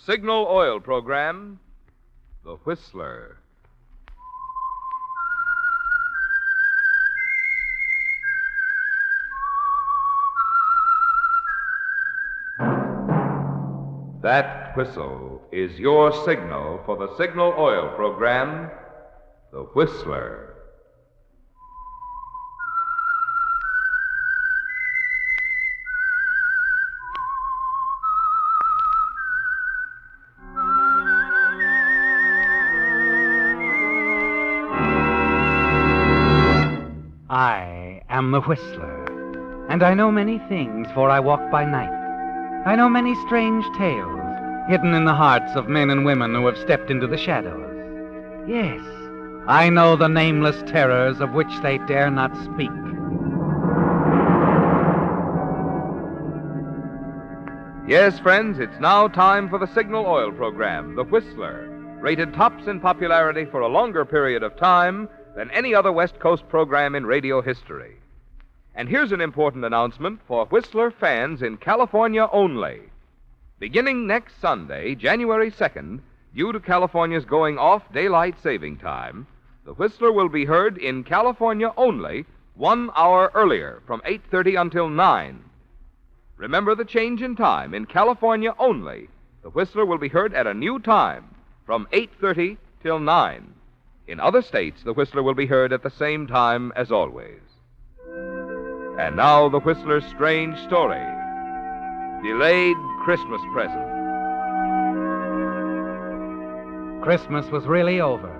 Signal Oil program, The Whistler. That whistle is your signal for the Signal Oil program, The Whistler. I am the Whistler, and I know many things, for I walk by night. I know many strange tales, hidden in the hearts of men and women who have stepped into the shadows. Yes, I know the nameless terrors of which they dare not speak. Yes, friends, it's now time for the Signal Oil program, The Whistler, rated tops in popularity for a longer period of time than any other West Coast program in radio history. And here's an important announcement for Whistler fans in California only. Beginning next Sunday, January 2nd, due to California's going off daylight saving time, the Whistler will be heard in California only 1 hour earlier, from 8:30 until 9. Remember the change in time. In California only, the Whistler will be heard at a new time, from 8:30 till 9. In other states, the Whistler will be heard at the same time as always. And now, the Whistler's strange story. Delayed Christmas Present. Christmas was really over,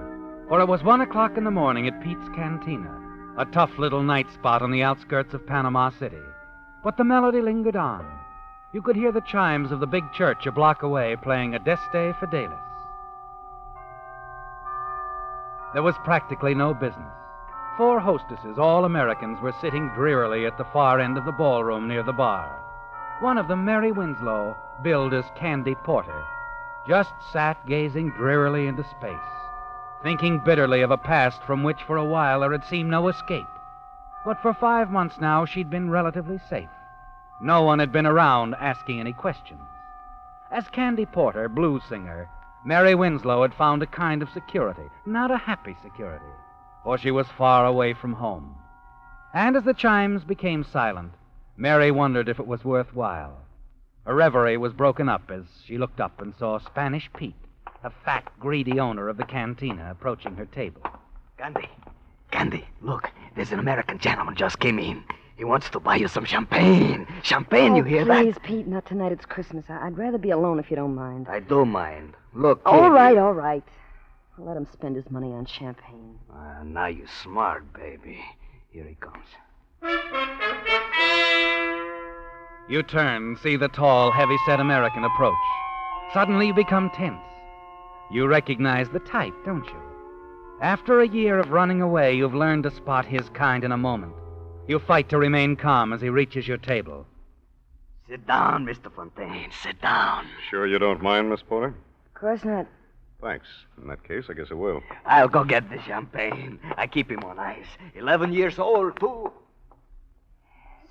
for it was 1 o'clock in the morning at Pete's Cantina, a tough little night spot on the outskirts of Panama City. But the melody lingered on. You could hear the chimes of the big church a block away playing Adeste Fidelis. There was practically no business. 4 hostesses, all Americans, were sitting drearily at the far end of the ballroom near the bar. One of them, Mary Winslow, billed as Candy Porter, just sat gazing drearily into space, thinking bitterly of a past from which for a while there had seemed no escape. But for 5 months now, she'd been relatively safe. No one had been around asking any questions. As Candy Porter, blues singer, Mary Winslow had found a kind of security, not a happy security, for she was far away from home. And as the chimes became silent, Mary wondered if it was worthwhile. Her reverie was broken up as she looked up and saw Spanish Pete, a fat, greedy owner of the cantina, approaching her table. Candy, look, there's an American gentleman just came in. He wants to buy you some champagne. Champagne, you hear that? Please, Pete, not tonight. It's Christmas. I'd rather be alone if you don't mind. I do mind. Look, All kid, right. I'll let him spend his money on champagne. Now you're smart, baby. Here he comes. You turn, see the tall, heavy-set American approach. Suddenly you become tense. You recognize the type, don't you? After a year of running away, you've learned to spot his kind in a moment. You fight to remain calm as he reaches your table. Sit down, Mr. Fontaine. Sit down. Sure you don't mind, Miss Porter? Of course not. Thanks. In that case, I guess I will. I'll go get the champagne. I keep him on ice. 11 years old, too.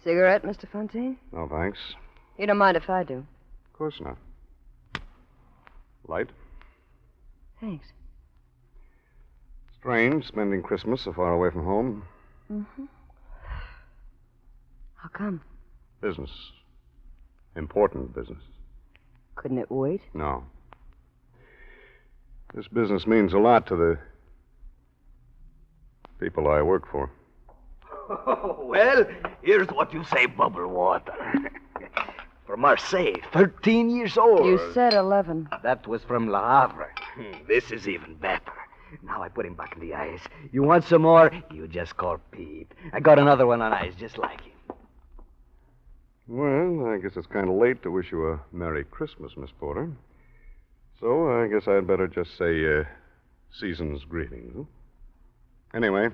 Cigarette, Mr. Fontaine? No, thanks. You don't mind if I do. Of course not. Light? Thanks. Strange, spending Christmas so far away from home. Mm-hmm. How come? Business. Important business. Couldn't it wait? No. This business means a lot to the people I work for. Well, here's what you say, Bubble Water. From Marseille, 13 years old. You said 11. That was from Le Havre. This is even better. Now I put him back in the ice. You want some more? You just call Pete. I got another one on ice just like him. Well, I guess it's kind of late to wish you a Merry Christmas, Miss Porter. So I guess I'd better just say season's greetings. Huh? Anyway,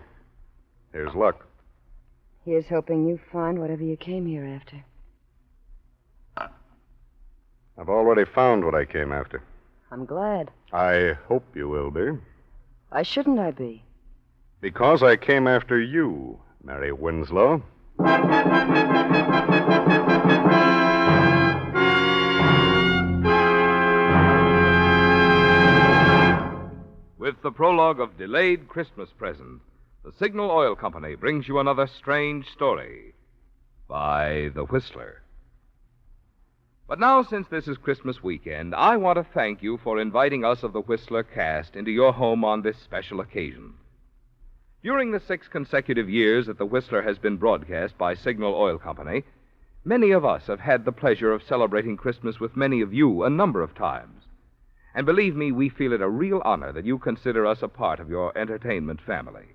here's luck. Here's hoping you find whatever you came here after. I've already found what I came after. I'm glad. I hope you will be. Why shouldn't I be? Because I came after you, Mary Winslow. With the prologue of Delayed Christmas Present, the Signal Oil Company brings you another strange story by The Whistler. But now, since this is Christmas weekend, I want to thank you for inviting us of the Whistler cast into your home on this special occasion. During the 6 consecutive years that the Whistler has been broadcast by Signal Oil Company, many of us have had the pleasure of celebrating Christmas with many of you a number of times. And believe me, we feel it a real honor that you consider us a part of your entertainment family.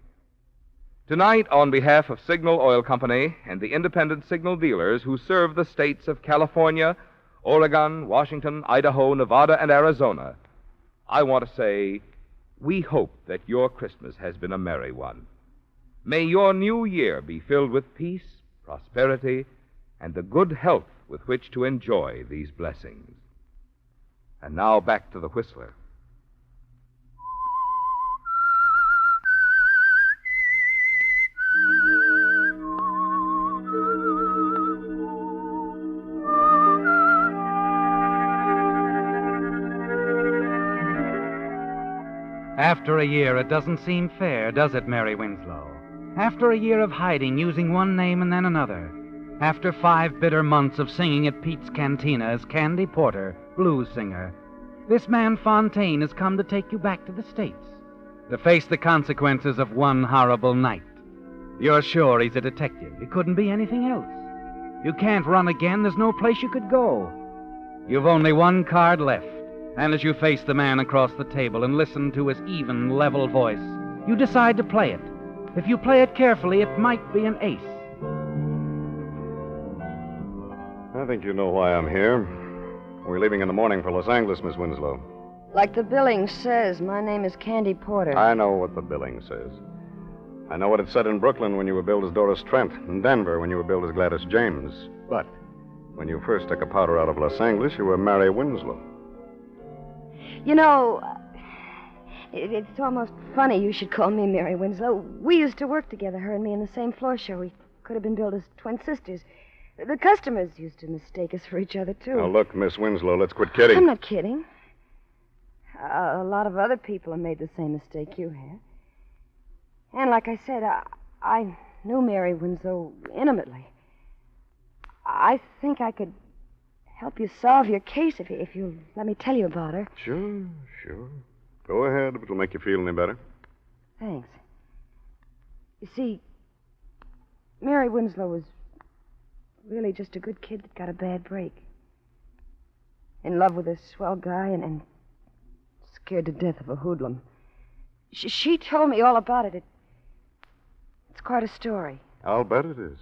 Tonight, on behalf of Signal Oil Company and the independent signal dealers who serve the states of California, Oregon, Washington, Idaho, Nevada, and Arizona, I want to say, we hope that your Christmas has been a merry one. May your new year be filled with peace, prosperity, and the good health with which to enjoy these blessings. And now back to the Whistler. After a year, it doesn't seem fair, does it, Mary Winslow? After a year of hiding, using one name and then another. After 5 bitter months of singing at Pete's Cantina as Candy Porter, blues singer, this man Fontaine has come to take you back to the States, to face the consequences of one horrible night. You're sure he's a detective. He couldn't be anything else. You can't run again. There's no place you could go. You've only one card left. And as you face the man across the table and listen to his even, level voice, you decide to play it. If you play it carefully, it might be an ace. I think you know why I'm here. We're leaving in the morning for Los Angeles, Miss Winslow. Like the billing says, my name is Candy Porter. I know what the billing says. I know what it said in Brooklyn when you were billed as Doris Trent, in Denver when you were billed as Gladys James. But when you first took a powder out of Los Angeles, you were Mary Winslow. You know, it's almost funny you should call me Mary Winslow. We used to work together, her and me, in the same floor show. We could have been billed as twin sisters. The customers used to mistake us for each other, too. Now, look, Miss Winslow, let's quit kidding. I'm not kidding. A lot of other people have made the same mistake you have. And like I said, I knew Mary Winslow intimately. I think I could help you solve your case if you'll let me tell you about her. Sure. Go ahead if it'll make you feel any better. Thanks. You see, Mary Winslow was really just a good kid that got a bad break. In love with a swell guy and scared to death of a hoodlum. She told me all about it. It's quite a story. I'll bet it is.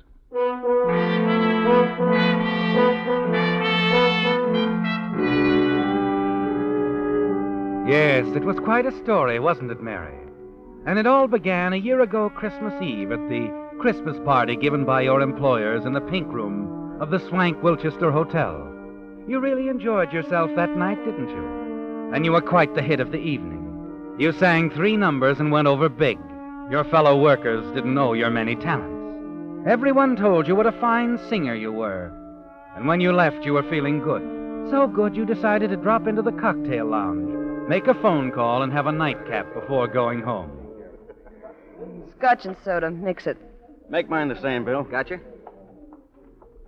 Yes, it was quite a story, wasn't it, Mary? And it all began a year ago Christmas Eve at the Christmas party given by your employers in the pink room of the Swank Wilchester Hotel. You really enjoyed yourself that night, didn't you? And you were quite the hit of the evening. You sang 3 numbers and went over big. Your fellow workers didn't know your many talents. Everyone told you what a fine singer you were. And when you left, you were feeling good. So good you decided to drop into the cocktail lounge, make a phone call, and have a nightcap before going home. Scotch and soda. Mix it. Make mine the same, Bill. Gotcha.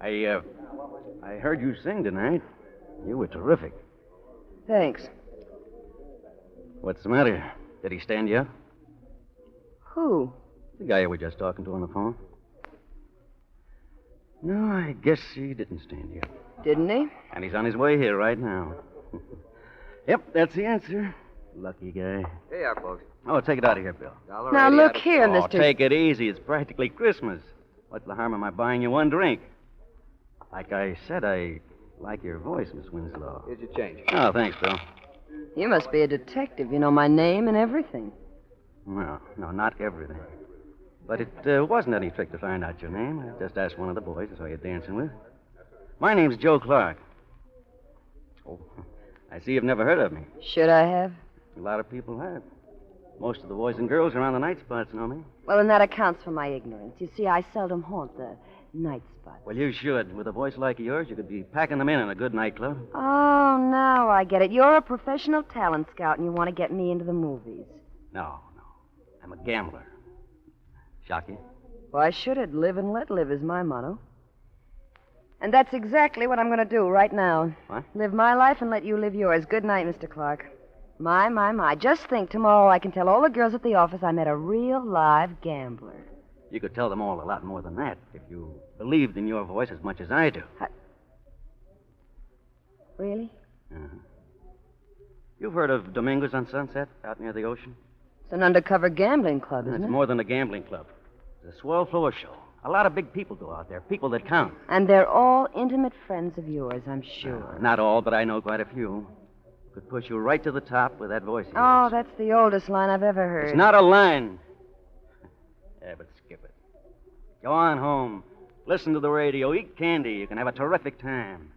I heard you sing tonight. You were terrific. Thanks. What's the matter? Did he stand you up? Who? The guy you were just talking to on the phone. No, I guess he didn't stand you up. Didn't he? And he's on his way here right now. Yep, that's the answer. Lucky guy. Here you are, folks. Oh, take it out of here, Bill. Now, look here, Oh, Mr. take it easy. It's practically Christmas. What's the harm of my buying you one drink? Like I said, I like your voice, Miss Winslow. Here's your change. Oh, thanks, Bill. You must be a detective. You know my name and everything. Well, no, not everything. But it wasn't any trick to find out your name. I just asked one of the boys I saw you dancing with. My name's Joe Clark. Oh, I see you've never heard of me. Should I have? A lot of people have. Most of the boys and girls around the night spots know me. Well, then that accounts for my ignorance. You see, I seldom haunt the night spots. Well, you should. With a voice like yours, you could be packing them in a good nightclub. Oh, now I get it. You're a professional talent scout, and you want to get me into the movies. No. I'm a gambler. Shock you? Why should it? Live and let live is my motto. And that's exactly what I'm going to do right now. What? Live my life and let you live yours. Good night, Mr. Clark. My. Just think, tomorrow I can tell all the girls at the office I met a real live gambler. You could tell them all a lot more than that if you believed in your voice as much as I do. Really? Uh-huh. You've heard of Domingos on Sunset out near the ocean? It's an undercover gambling club, isn't It's it? more than a gambling club. It's a swell floor show. A lot of big people go out there, people that count. And they're all intimate friends of yours, I'm sure. Not all, but I know quite a few. Could push you right to the top with that voice of Oh, yours. that's the oldest line I've ever heard. It's not a line. Yeah, but skip it. Go on home. Listen to the radio. Eat candy. You can have a terrific time.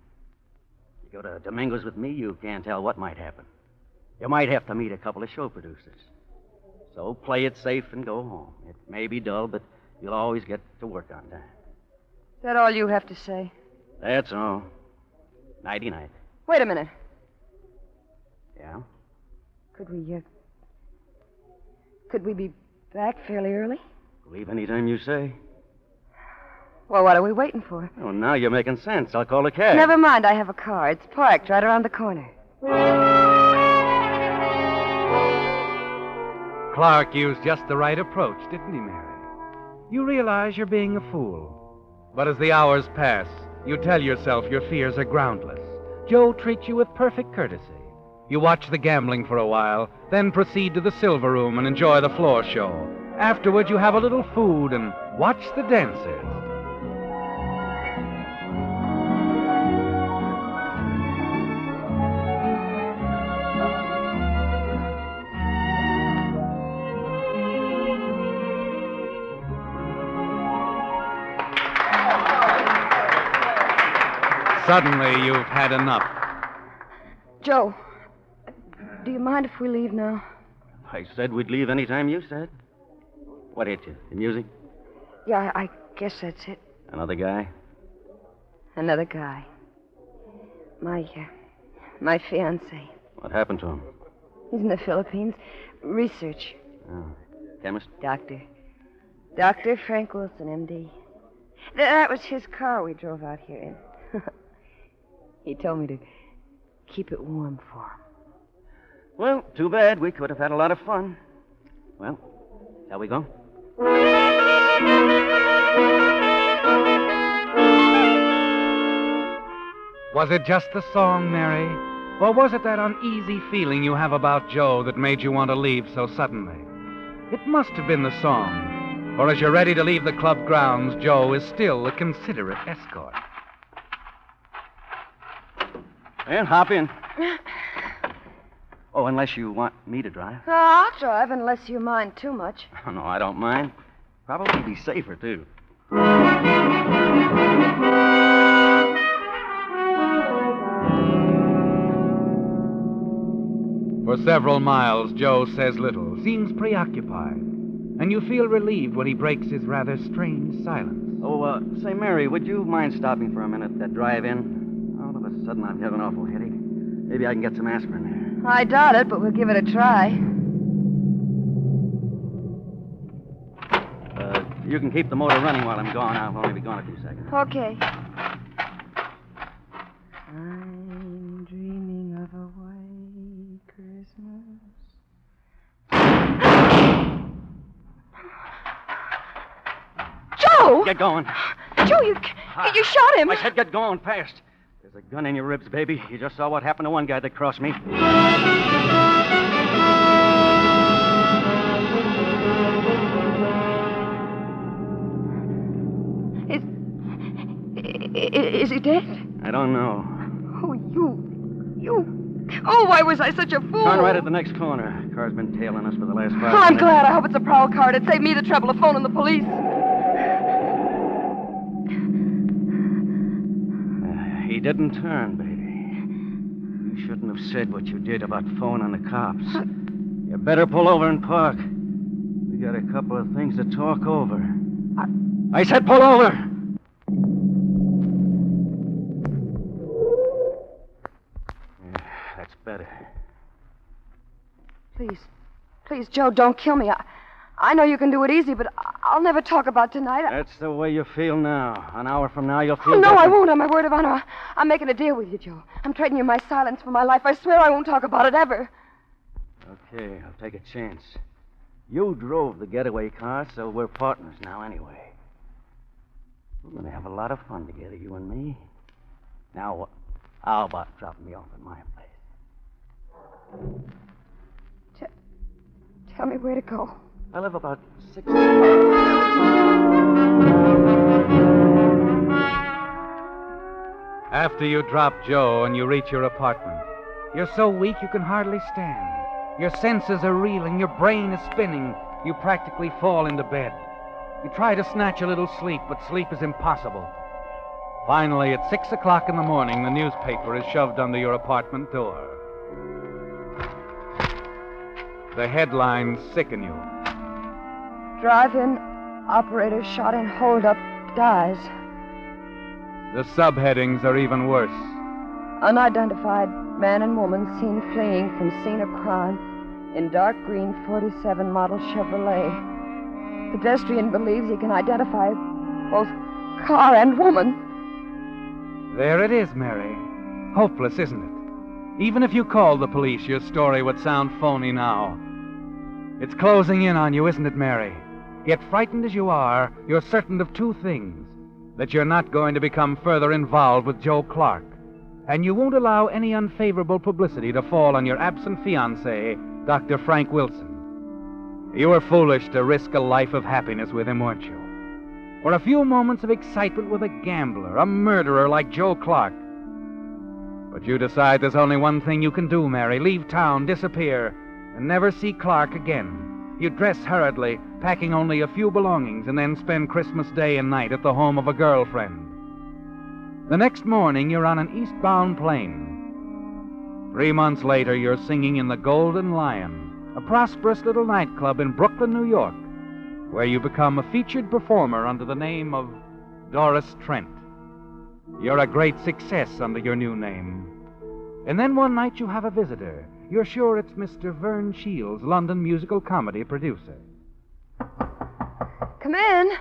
You go to Domingos with me, you can't tell what might happen. You might have to meet a couple of show producers. So play it safe and go home. It may be dull, but you'll always get to work on time. Is that all you have to say? That's all. Nighty-night. Wait a minute. Yeah? Could we be back fairly early? Leave anytime you say. Well, what are we waiting for? Oh, now you're making sense. I'll call a cab. Never mind, I have a car. It's parked right around the corner. Clark used just the right approach, didn't he, Mary? You realize you're being a fool. But as the hours pass, you tell yourself your fears are groundless. Joe treats you with perfect courtesy. You watch the gambling for a while, then proceed to the silver room and enjoy the floor show. Afterward, you have a little food and watch the dancers. Suddenly, you've had enough. Joe, do you mind if we leave now? I said we'd leave any time you said. What hit you? The music? Yeah, I guess that's it. Another guy? Another guy. My fiancé. What happened to him? He's in the Philippines. Research. Oh, chemist? Doctor. Dr. Frank Wilson, M.D. That was his car we drove out here in. He told me to keep it warm for him. Well, too bad. We could have had a lot of fun. Well, shall we go? Was it just the song, Mary? Or was it that uneasy feeling you have about Joe that made you want to leave so suddenly? It must have been the song. For as you're ready to leave the club grounds, Joe is still a considerate escort. Well, hop in. Oh, unless you want me to drive. Oh, I'll drive unless you mind too much. Oh, no, I don't mind. Probably be safer, too. For several miles, Joe says little, seems preoccupied. And you feel relieved when he breaks his rather strange silence. Oh, say, Mary, would you mind stopping for a minute at that drive-in? All of a sudden, I'm having an awful headache. Maybe I can get some aspirin there. I doubt it, but we'll give it a try. You can keep the motor running while I'm gone. I'll only be gone a few seconds. Okay. I'm dreaming of a white Christmas. Joe! Get going. Joe, you shot him. I said get going fast. There's a gun in your ribs, baby. You just saw what happened to one guy that crossed me. Is he dead? I don't know. Oh, you. Oh, why was I such a fool? Turn right at the next corner. Car's been tailing us for the last 5 Oh, minutes. I'm glad. I hope it's a prowl car. It'd save me the trouble of phoning the police. He didn't turn, baby. You shouldn't have said what you did about phoning the cops. You better pull over and park. We got a couple of things to talk over. I said pull over! Yeah, that's better. Please Please, Joe, don't kill me. I know you can do it easy, but I'll never talk about tonight. That's the way you feel now. An hour from now, you'll feel Oh, no, different. I won't, on my word of honor. I'm making a deal with you, Joe. I'm trading you my silence for my life. I swear I won't talk about it ever. Okay, I'll take a chance. You drove the getaway car, so we're partners now anyway. We're going to have a lot of fun together, you and me. Now, how about dropping me off at my place? Tell me where to go. I live about 6 After you drop Joe and you reach your apartment, you're so weak you can hardly stand. Your senses are reeling, your brain is spinning. You practically fall into bed. You try to snatch a little sleep, but sleep is impossible. Finally, at 6 o'clock in the morning, the newspaper is shoved under your apartment door. The headlines sicken you. Drive-in operator shot in holdup dies. The subheadings are even worse. Unidentified man and woman seen fleeing from scene of crime in dark green 47 model Chevrolet. Pedestrian believes he can identify both car and woman. There it is, Mary. Hopeless, isn't it? Even if you called the police, your story would sound phony now. It's closing in on you, isn't it, Mary? Yet frightened as you are, you're certain of two things. That you're not going to become further involved with Joe Clark. And you won't allow any unfavorable publicity to fall on your absent fiancé, Dr. Frank Wilson. You were foolish to risk a life of happiness with him, weren't you? For a few moments of excitement with a gambler, a murderer like Joe Clark. But you decide there's only one thing you can do, Mary. Leave town, disappear, and never see Clark again. You dress hurriedly, packing only a few belongings, and then spend Christmas Day and night at the home of a girlfriend. The next morning, you're on an eastbound plane. 3 months later, you're singing in the Golden Lion, a prosperous little nightclub in Brooklyn, New York, where you become a featured performer under the name of Doris Trent. You're a great success under your new name. And then one night you have a visitor. You're sure it's Mr. Vern Shields, London musical comedy producer. Come in.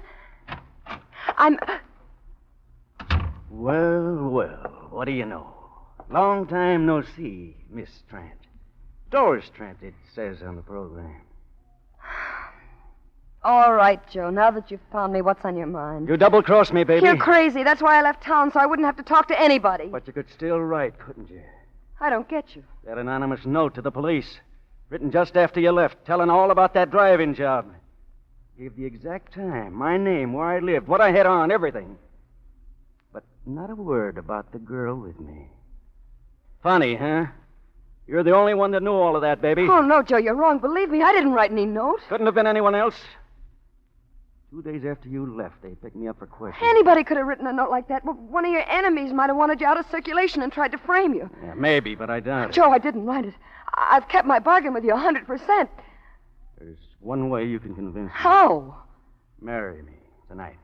Well, what do you know? Long time no see, Miss Trent. Doris Trent, it says on the program. All right, Joe. Now that you've found me, what's on your mind? You double-crossed me, baby. You're crazy. That's why I left town, so I wouldn't have to talk to anybody. But you could still write, couldn't you? I don't get you. That anonymous note to the police, written just after you left, telling all about that drive-in job. Gave the exact time, my name, where I lived, what I had on, everything. But not a word about the girl with me. Funny, huh? You're the only one that knew all of that, baby. Oh, no, Joe, you're wrong. Believe me, I didn't write any note. Couldn't have been anyone else. 2 days after you left, they picked me up for questioning. Anybody could have written a note like that. One of your enemies might have wanted you out of circulation and tried to frame you. Yeah, maybe, but I doubt it. Joe, I didn't write it. I've kept my bargain with you 100%. There's one way you can convince me. How? Marry me tonight.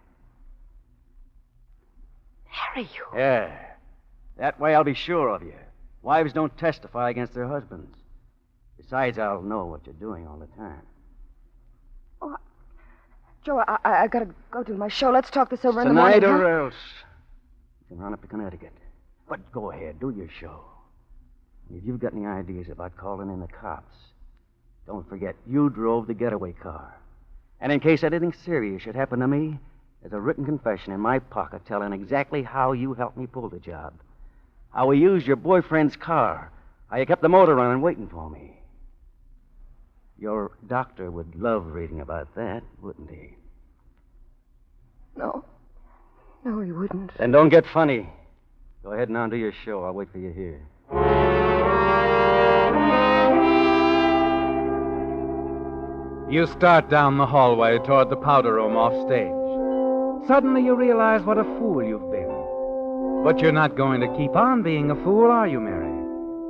Marry you? Yeah. That way I'll be sure of you. Wives don't testify against their husbands. Besides, I'll know what you're doing all the time. Oh, Joe, I gotta go do my show. Let's talk this over in the morning. Tonight or else. You can run up to Connecticut. But go ahead, do your show. If you've got any ideas about calling in the cops, don't forget, you drove the getaway car. And in case anything serious should happen to me, there's a written confession in my pocket telling exactly how you helped me pull the job. How we used your boyfriend's car. How you kept the motor running waiting for me. Your doctor would love reading about that, wouldn't he? No. No, he wouldn't. Then don't get funny. Go ahead and on to your show. I'll wait for you here. You start down the hallway toward the powder room off stage. Suddenly you realize what a fool you've been. But you're not going to keep on being a fool, are you, Mary?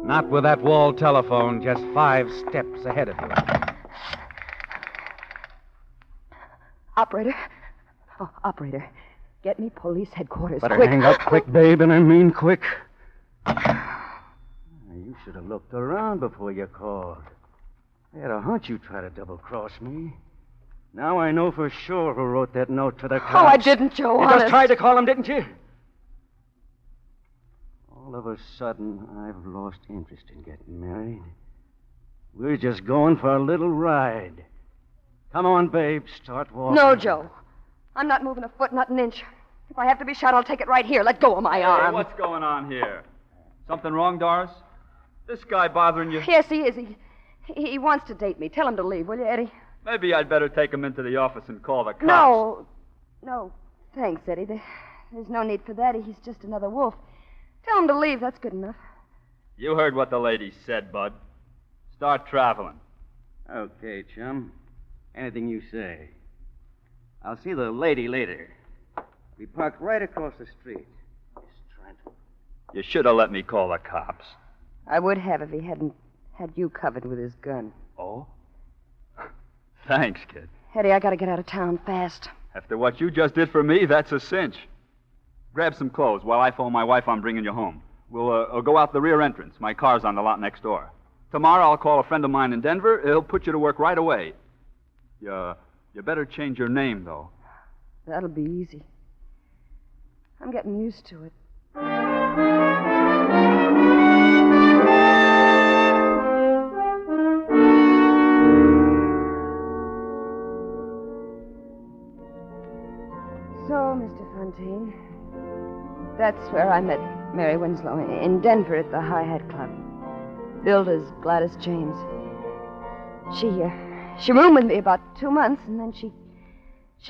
Not with that wall telephone just 5 steps ahead of you. Operator. Oh, operator. Get me police headquarters. Better quick. hang up quick, babe, and I mean quick. You should have looked around before you called. I had a hunch you'd try to double-cross me. Now I know for sure who wrote that note to the cops. Oh, I didn't, Joe, You honest. just tried to call him, didn't you? All of a sudden, I've lost interest in getting married. We're just going for a little ride. Come on, babe. Start walking. No, Joe. I'm not moving a foot, not an inch. If I have to be shot, I'll take it right here. Let go of my arm. What's going on here? Something wrong, Doris? This guy bothering you? Yes, he is. He wants to date me. Tell him to leave, will you, Eddie? Maybe I'd better take him into the office and call the cops. No. Thanks, Eddie. There's no need for that. He's just another wolf. Tell him to leave. That's good enough. You heard what the lady said, Bud. Start traveling. Okay, chum. Anything you say. I'll see the lady later. We parked right across the street. Miss Trent. You should have let me call the cops. I would have if he hadn't had you covered with his gun. Oh? Thanks, kid. Eddie, I gotta get out of town fast. After what you just did for me, that's a cinch. Grab some clothes while I phone my wife I'm bringing you home. We'll go out the rear entrance. My car's on the lot next door. Tomorrow I'll call a friend of mine in Denver. He'll put you to work right away. You better change your name, though. That'll be easy. I'm getting used to it. So, Mr. Fontaine, that's where I met Mary Winslow, in Denver at the High Hat Club. Billed as Gladys James. She roomed with me about 2 months, and then she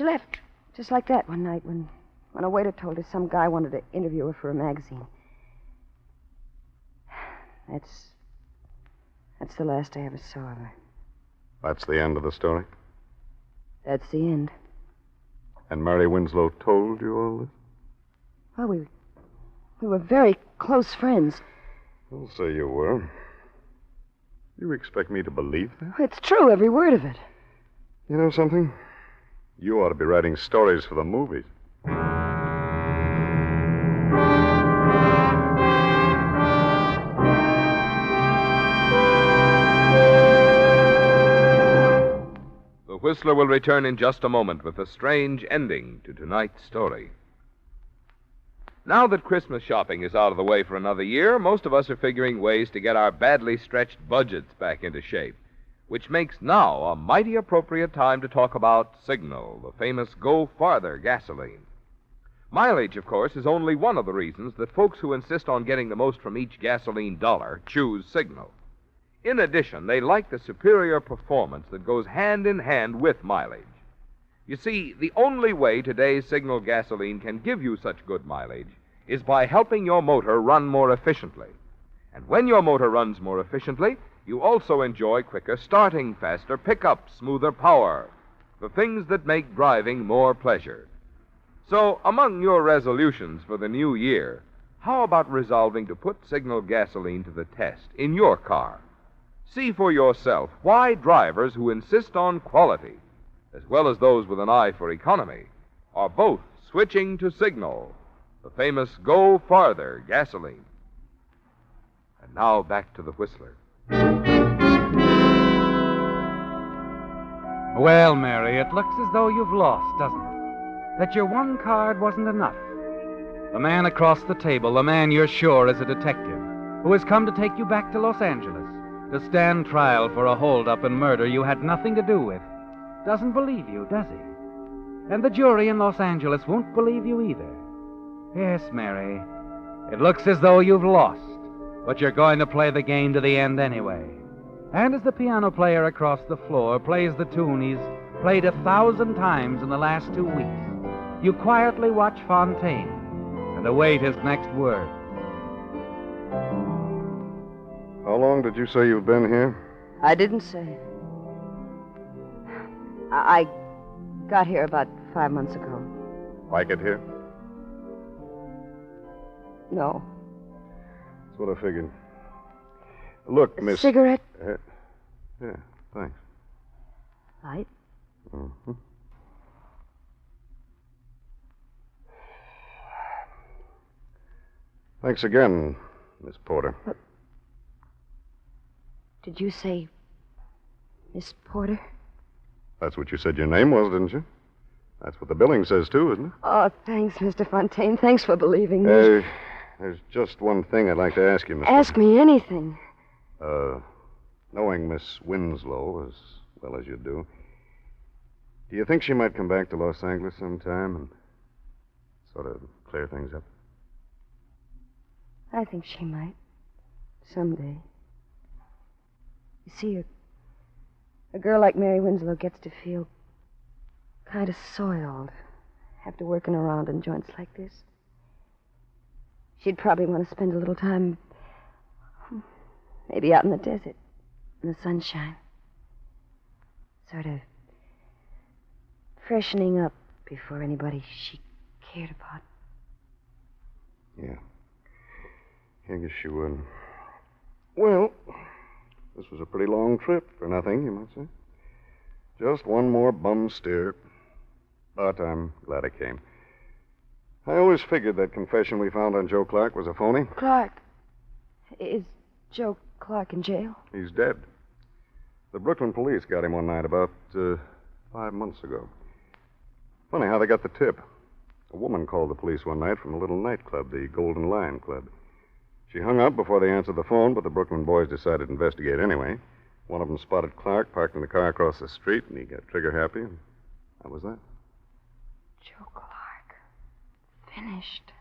left just like that one night when a waiter told her some guy wanted to interview her for a magazine. That's the last I ever saw of her. That's the end of the story? That's the end. And Mary Winslow told you all this? Well, we were very close friends. I'll say you were. You expect me to believe that? It's true, every word of it. You know something? You ought to be writing stories for the movies. The Whistler will return in just a moment with a strange ending to tonight's story. Now that Christmas shopping is out of the way for another year, most of us are figuring ways to get our badly stretched budgets back into shape, which makes now a mighty appropriate time to talk about Signal, the famous Go Farther gasoline. Mileage, of course, is only one of the reasons that folks who insist on getting the most from each gasoline dollar choose Signal. In addition, they like the superior performance that goes hand in hand with mileage. You see, the only way today's Signal gasoline can give you such good mileage is by helping your motor run more efficiently. And when your motor runs more efficiently, you also enjoy quicker starting, faster pickup, smoother power, the things that make driving more pleasure. So, among your resolutions for the new year, how about resolving to put Signal gasoline to the test in your car? See for yourself why drivers who insist on quality, as well as those with an eye for economy, are both switching to Signal, the famous Go Farther gasoline. And now back to the Whistler. Well, Mary, it looks as though you've lost, doesn't it? That your one card wasn't enough. The man across the table, the man you're sure is a detective, who has come to take you back to Los Angeles to stand trial for a holdup and murder you had nothing to do with, doesn't believe you, does he? And the jury in Los Angeles won't believe you either. Yes, Mary, it looks as though you've lost, but you're going to play the game to the end anyway. And as the piano player across the floor plays the tune he's played 1,000 times in the last 2 weeks, you quietly watch Fontaine and await his next word. How long did you say you've been here? I didn't say. I got here about 5 months ago. Like it here? No. That's what I figured. Look, Miss... Cigarette? Yeah, thanks. Light? Mm-hmm. Thanks again, Miss Porter. Did you say Miss Porter. That's what you said your name was, didn't you? That's what the billing says, too, isn't it? Oh, thanks, Mr. Fontaine. Thanks for believing me. There's just one thing I'd like to ask you, Miss. Ask me anything. Knowing Miss Winslow as well as you do you think she might come back to Los Angeles sometime and sort of clear things up? I think she might. Someday. You see, a girl like Mary Winslow gets to feel kind of soiled after working around in joints like this. She'd probably want to spend a little time, maybe out in the desert, in the sunshine. Sort of freshening up before anybody she cared about. Yeah. I guess she would. Well, this was a pretty long trip for nothing, you might say. Just one more bum steer. But I'm glad I came. I always figured that confession we found on Joe Clark was a phony. Clark. Is Joe Clark in jail? He's dead. The Brooklyn police got him one night about 5 months ago. Funny how they got the tip. A woman called the police one night from a little nightclub, the Golden Lion Club. She hung up before they answered the phone, but the Brooklyn boys decided to investigate anyway. One of them spotted Clark parked in the car across the street, and he got trigger happy, and that was that. Joe Clark. Finished.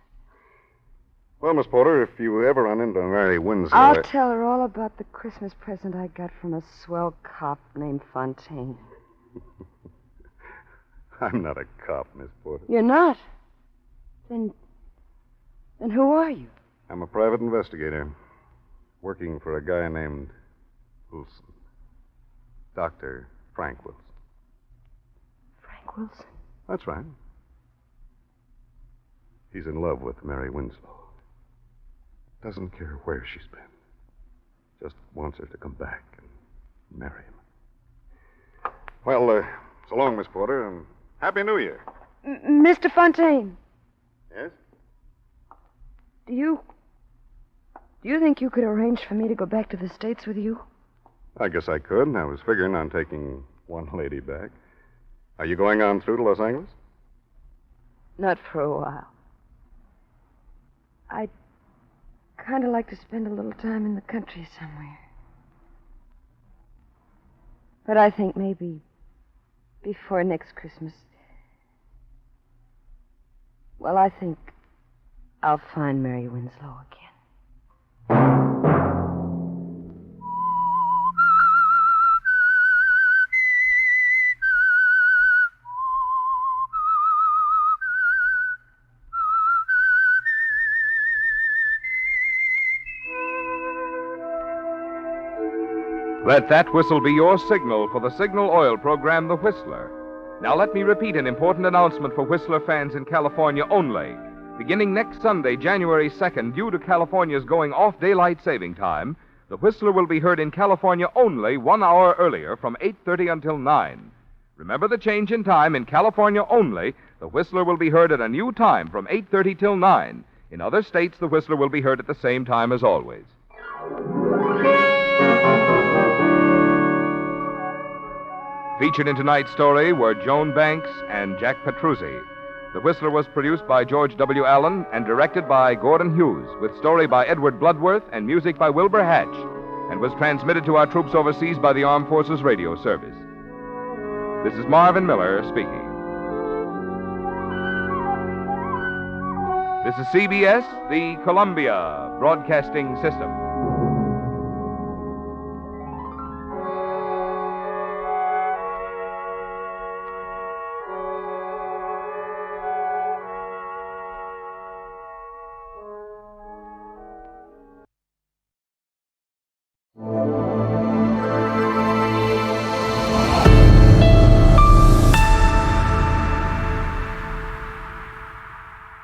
Well, Miss Porter, if you ever run into Mary Winslow... I'll tell her all about the Christmas present I got from a swell cop named Fontaine. I'm not a cop, Miss Porter. You're not? Then who are you? I'm a private investigator, working for a guy named Wilson. Dr. Frank Wilson. Frank Wilson? That's right. He's in love with Mary Winslow. Doesn't care where she's been. Just wants her to come back and marry him. Well, so long, Miss Porter, and Happy New Year. Mr. Fontaine. Yes? Do you think you could arrange for me to go back to the States with you? I guess I could. I was figuring on taking one lady back. Are you going on through to Los Angeles? Not for a while. I'd kind of like to spend a little time in the country somewhere. But I think maybe before next Christmas. Well, I think I'll find Mary Winslow again. Let that whistle be your signal for the Signal Oil program, The Whistler. Now let me repeat an important announcement for Whistler fans in California only. Beginning next Sunday, January 2nd, due to California's going off daylight saving time, The Whistler will be heard in California only 1 hour earlier from 8:30 until 9. Remember the change in time in California only. The Whistler will be heard at a new time from 8:30 till 9. In other states, The Whistler will be heard at the same time as always. Featured in tonight's story were Joan Banks and Jack Petruzzi. The Whistler was produced by George W. Allen and directed by Gordon Hughes, with story by Edward Bloodworth and music by Wilbur Hatch, and was transmitted to our troops overseas by the Armed Forces Radio Service. This is Marvin Miller speaking. This is CBS, the Columbia Broadcasting System.